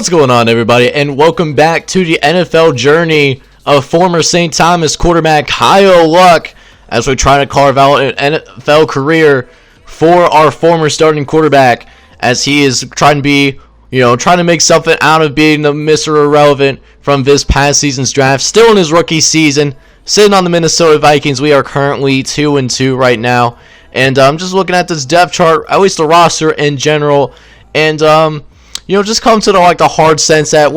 What's going on, everybody, and welcome back to the NFL journey of former St. Thomas quarterback Kyle Luck as we try to carve out an NFL career for our former starting quarterback as he is trying to be, trying to make something out of being the Mr. Irrelevant from this past season's draft. Still in his rookie season, sitting on the Minnesota Vikings. We are currently 2-2 right now, and I'm just looking at this depth chart, at least the roster in general, and just come to the hard sense that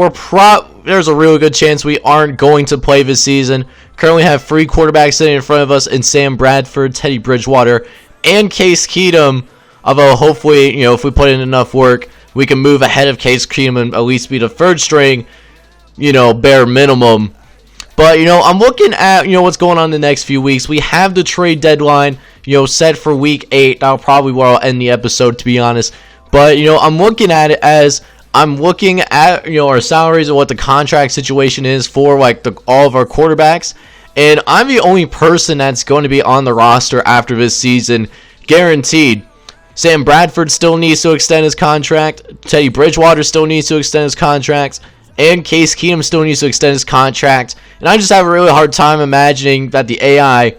there's a really good chance we aren't going to play this season. Currently have three quarterbacks sitting in front of us in Sam Bradford, Teddy Bridgewater, and Case Keenum. Although hopefully, if we put in enough work, we can move ahead of Case Keenum and at least be the third string, bare minimum. But, I'm looking at, what's going on in the next few weeks. We have the trade deadline, set for week 8. That'll probably where I'll end the episode, to be honest. But, I'm looking at it as I'm looking at, our salaries and what the contract situation is for, all of our quarterbacks. And I'm the only person that's going to be on the roster after this season, guaranteed. Sam Bradford still needs to extend his contract. Teddy Bridgewater still needs to extend his contract. And Case Keenum still needs to extend his contract. And I just have a really hard time imagining that the AI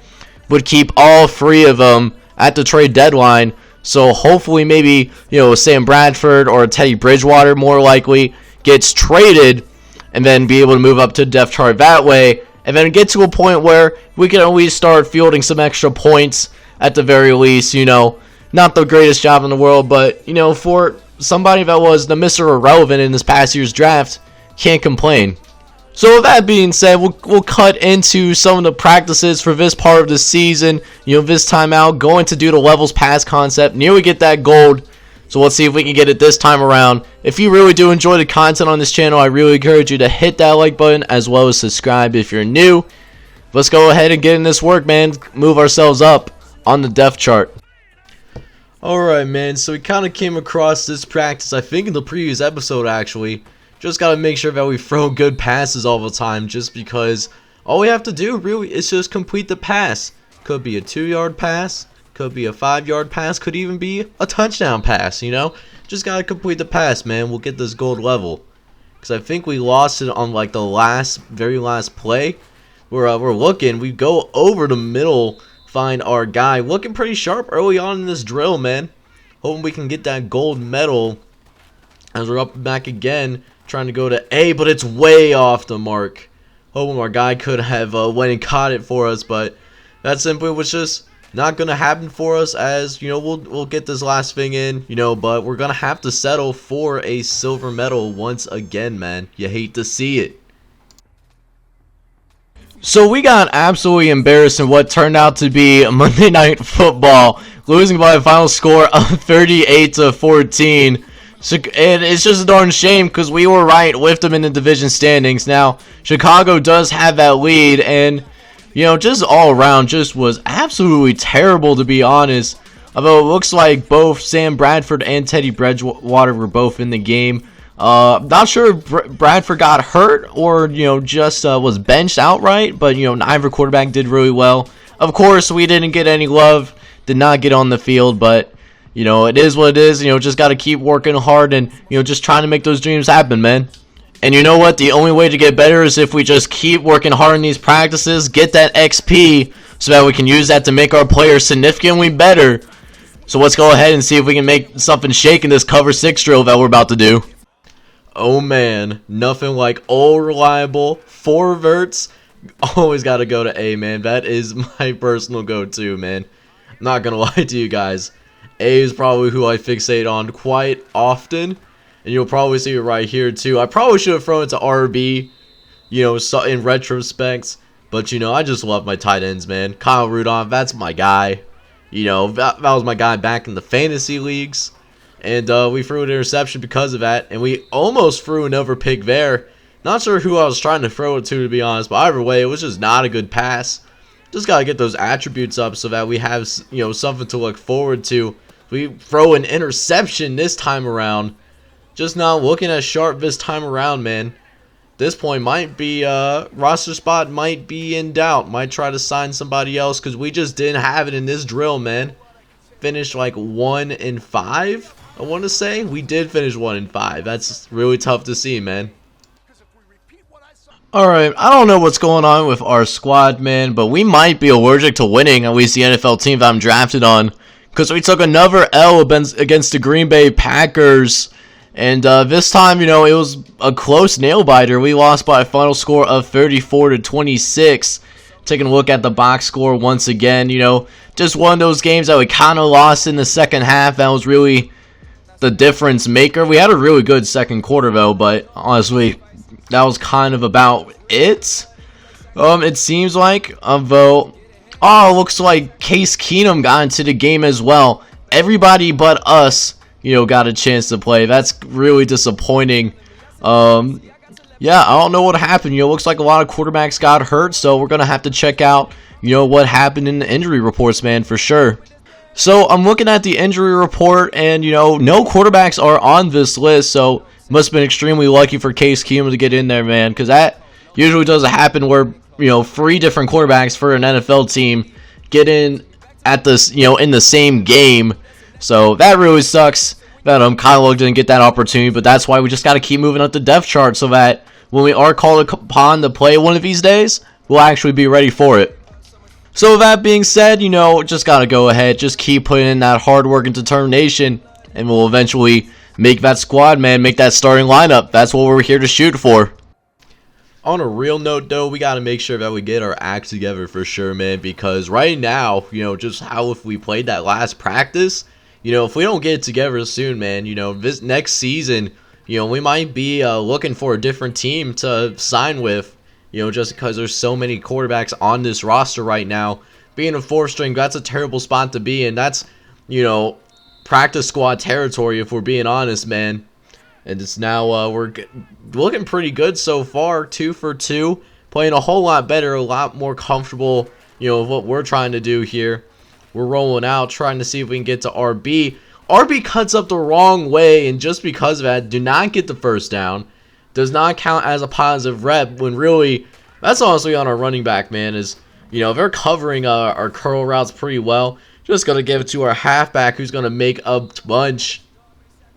would keep all three of them at the trade deadline. So hopefully maybe, Sam Bradford or Teddy Bridgewater more likely gets traded and then be able to move up to depth chart that way. And then get to a point where we can always start fielding some extra points at the very least, Not the greatest job in the world, but, for somebody that was the Mr. Irrelevant in this past year's draft, can't complain. So with that being said, we'll cut into some of the practices for this part of the season. This time out, going to do the levels pass concept. Nearly get that gold. So let's see if we can get it this time around. If you really do enjoy the content on this channel, I really encourage you to hit that like button as well as subscribe if you're new. Let's go ahead and get in this work, man. Move ourselves up on the depth chart. Alright, man. So we kind of came across this practice, I think in the previous episode, actually. Just got to make sure that we throw good passes all the time, just because all we have to do really is just complete the pass. Could be a 2-yard pass, could be a 5-yard pass, could even be a touchdown pass, Just got to complete the pass, man. We'll get this gold level. Because I think we lost it on the very last play. We're looking, we go over the middle, find our guy. Looking pretty sharp early on in this drill, man. Hoping we can get that gold medal as we're up back again. Trying to go to A, but it's way off the mark. Hoping our guy could have went and caught it for us, but that simply was just not going to happen for us, as, we'll get this last thing in, but we're going to have to settle for a silver medal once again, man. You hate to see it. So we got absolutely embarrassed in what turned out to be Monday Night Football, losing by a final score of 38-14. And it's just a darn shame because we were right with them in the division standings. Now, Chicago does have that lead, and, just all around just was absolutely terrible, to be honest. Although it looks like both Sam Bradford and Teddy Bridgewater were both in the game. Not sure if Bradford got hurt or, just was benched outright, but, neither quarterback did really well. Of course, we didn't get any love, did not get on the field, but it is what it is. Just got to keep working hard and, just trying to make those dreams happen, man. And you know what? The only way to get better is if we just keep working hard in these practices, get that XP so that we can use that to make our players significantly better. So let's go ahead and see if we can make something shake in this cover 6 drill that we're about to do. Oh, man. Nothing like old reliable 4 verts. Always got to go to A, man. That is my personal go-to, man. I'm not going to lie to you guys. A is probably who I fixate on quite often, and you'll probably see it right here too. I probably should have thrown it to RB, in retrospect, but I just love my tight ends, man. Kyle Rudolph, that's my guy. That was my guy back in the fantasy leagues, and we threw an interception because of that, and we almost threw another pick there. Not sure who I was trying to throw it to be honest, but either way, it was just not a good pass. Just gotta get those attributes up so that we have, something to look forward to. We throw an interception this time around. Just not looking as sharp this time around, man. This point might be, roster spot might be in doubt. Might try to sign somebody else because we just didn't have it in this drill, man. Finished 1-5 I want to say we did finish 1-5. That's really tough to see, man. Alright, I don't know what's going on with our squad, man, but we might be allergic to winning, at least the NFL team that I'm drafted on, because we took another L against the Green Bay Packers, and this time, you know, it was a close nail-biter. We lost by a final score of 34-26. Taking a look at the box score once again, you know, just one of those games that we kind of lost in the second half. That was really the difference maker. We had a really good second quarter, though, but honestly, that was kind of about it. It seems like, though, looks like Case Keenum got into the game as well. Everybody but us, you know, got a chance to play. That's really disappointing. Yeah, I don't know what happened. You know, looks like a lot of quarterbacks got hurt, so we're going to have to check out, you know, what happened in the injury reports, man, for sure. So, I'm looking at the injury report, and, you know, no quarterbacks are on this list, so must have been extremely lucky for Case Keenum to get in there, man, because that usually doesn't happen where, you know, 3 different quarterbacks for an NFL team get in at this, you know, in the same game. So, that really sucks that Kylo didn't get that opportunity, but that's why we just got to keep moving up the depth chart so that when we are called upon to play one of these days, we'll actually be ready for it. So with that being said, you know, just got to go ahead, just keep putting in that hard work and determination, and we'll eventually make that squad, man, make that starting lineup. That's what we're here to shoot for. On a real note, though, we got to make sure that we get our act together for sure, man, because right now, you know, just how if we played that last practice, you know, if we don't get it together soon, man, you know, this next season, you know, we might be looking for a different team to sign with, you know, just because there's so many quarterbacks on this roster right now. Being a 4th string, that's a terrible spot to be in. That's, you know, practice squad territory, if we're being honest, man. And it's now, we're looking pretty good so far, 2 for 2. Playing a whole lot better, a lot more comfortable, you know, what we're trying to do here. We're rolling out, trying to see if we can get to RB. RB cuts up the wrong way, and just because of that, do not get the first down. Does not count as a positive rep, when really, that's honestly on our running back, man, is, you know, they're covering our curl routes pretty well. Just going to give it to our halfback, who's going to make a bunch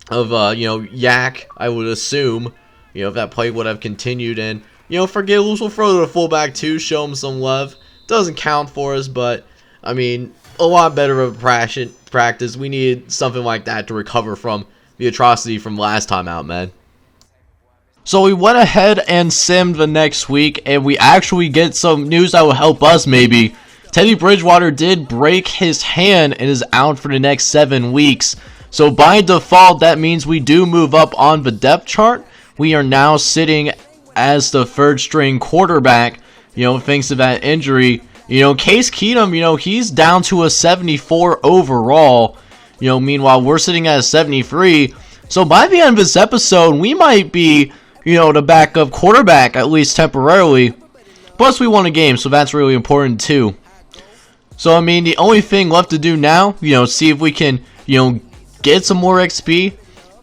of, you know, yak, I would assume, you know, if that play would have continued. And, you know, for Giggles, we'll throw to the fullback too, show him some love. Doesn't count for us, but, I mean, a lot better of a practice. We need something like that to recover from the atrocity from last time out, man. So we went ahead and simmed the next week, and we actually get some news that will help us maybe. Teddy Bridgewater did break his hand and is out for the next 7 weeks. So by default, that means we do move up on the depth chart. We are now sitting as the 3rd string quarterback, you know, thanks to that injury. You know, Case Keenum, you know, he's down to a 74 overall. You know, meanwhile, we're sitting at a 73. So by the end of this episode, we might be, you know, the backup quarterback, at least temporarily. Plus, we won a game, so that's really important too. So, I mean, the only thing left to do now, you know, see if we can, you know, get some more XP,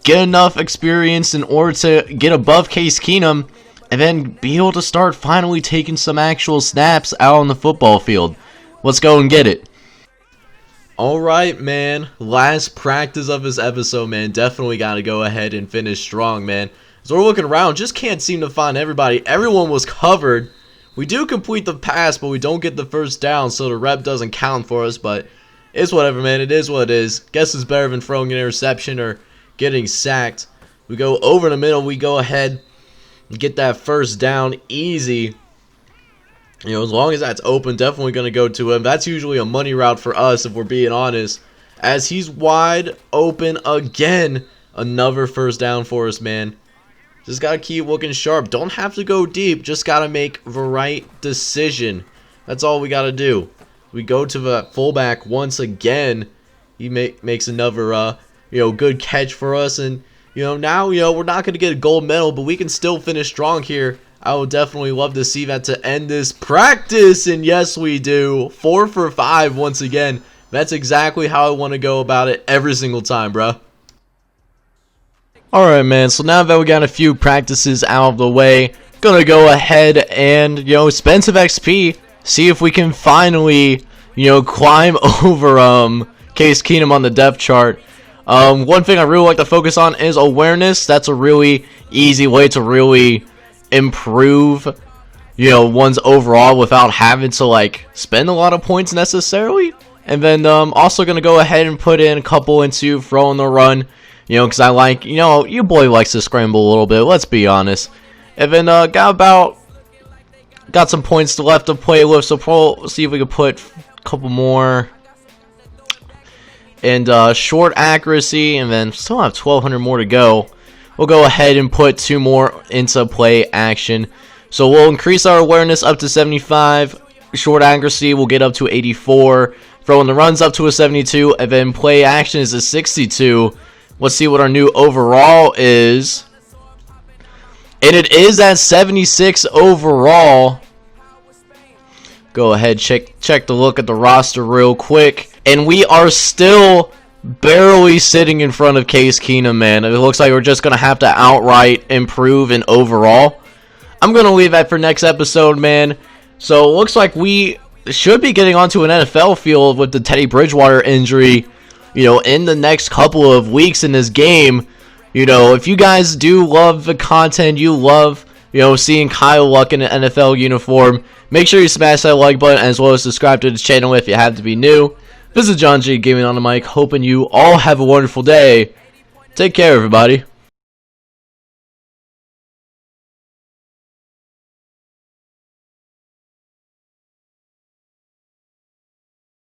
get enough experience in order to get above Case Keenum, and then be able to start finally taking some actual snaps out on the football field. Let's go and get it. Alright, man. Last practice of this episode, man. Definitely got to go ahead and finish strong, man. So we're looking around. Just can't seem to find everybody. Everyone was covered. We do complete the pass, but we don't get the first down, so the rep doesn't count for us. But it's whatever, man. It is what it is. Guess it's better than throwing an interception or getting sacked. We go over the middle. We go ahead. Get that first down easy. You know, as long as that's open, definitely going to go to him. That's usually a money route for us, if we're being honest. As he's wide open again. Another first down for us, man. Just got to keep looking sharp. Don't have to go deep. Just got to make the right decision. That's all we got to do. We go to the fullback once again. He makes another, you know, good catch for us. And, you know, now, you know, we're not going to get a gold medal, but we can still finish strong here. I would definitely love to see that to end this practice. And yes, we do. 4 for 5 once again. That's exactly how I want to go about it every single time, bro. Alright, man. So now that we got a few practices out of the way, gonna go ahead and, you know, spend some XP. See if we can finally, you know, climb over Case Keenum on the depth chart. One thing I really like to focus on is awareness. That's a really easy way to really improve, one's overall without having to like spend a lot of points necessarily. And then also gonna go ahead and put in a couple into throw on the run, because I like, your boy likes to scramble a little bit. Let's be honest. And then got some points left to play with, so we'll see if we can put a couple more. And short accuracy, and then still have 1,200 more to go. We'll go ahead and put 2 more into play action. So we'll increase our awareness up to 75. Short accuracy will get up to 84. Throwing the runs up to a 72, and then play action is a 62. Let's see what our new overall is. And it is at 76 overall. Go ahead, check the look at the roster real quick. And we are still barely sitting in front of Case Keenum, man. It looks like we're just going to have to outright improve in overall. I'm going to leave that for next episode, man. So it looks like we should be getting onto an NFL field with the Teddy Bridgewater injury, in the next couple of weeks in this game. If you guys do love the content, you love, seeing Kyle Luck in an NFL uniform, make sure you smash that like button as well as subscribe to the channel if you have to be new. This is John G Gaming on the mic, hoping you all have a wonderful day. Take care, everybody.